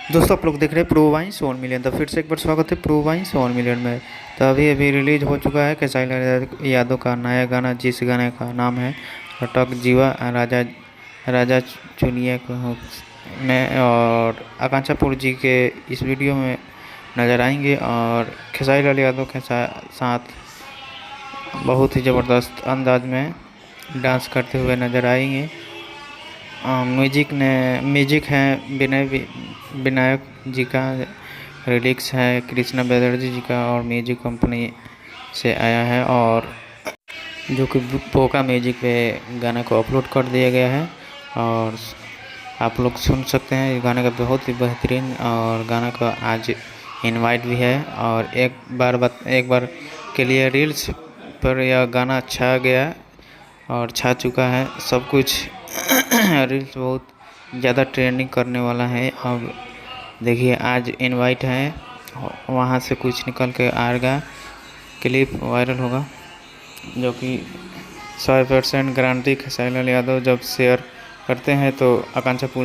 दोस्तों आप लोग देख रहे हैं प्रो वाइन्स 1 मिलियन। तो फिर से एक बार स्वागत है प्रो वाइन्स 1 मिलियन में। तो अभी अभी रिलीज हो चुका है खेसारी यादव का नया गाना, जिस गाने का नाम है लटक जीवा। राजा राजा चुनिया ने और आकांक्षापुर जी के इस वीडियो में नज़र आएंगे और खेसारी यादव के साथ बहुत ही ज़बरदस्त अंदाज में डांस करते हुए नज़र आएंगे। म्यूजिक है विनायक जी का, लिरिक्स है कृष्णा बैनर्जी जी का और म्यूजिक कंपनी से आया है, और जो कि पोका म्यूजिक पे गाने को अपलोड कर दिया गया है और आप लोग सुन सकते हैं। ये गाने का बहुत ही बेहतरीन और गाना का आज इनवाइट भी है, और एक बार के लिए रील्स पर यह गाना छा गया और छा चुका है सब कुछ। रील्स बहुत ज़्यादा ट्रेंडिंग करने वाला है। अब देखिए आज इनवाइट है, वहाँ से कुछ निकल के आएगा, क्लिप वायरल होगा, जो कि 100% गारंटी खेसारी यादव जब शेयर करते हैं तो आकांक्षापुर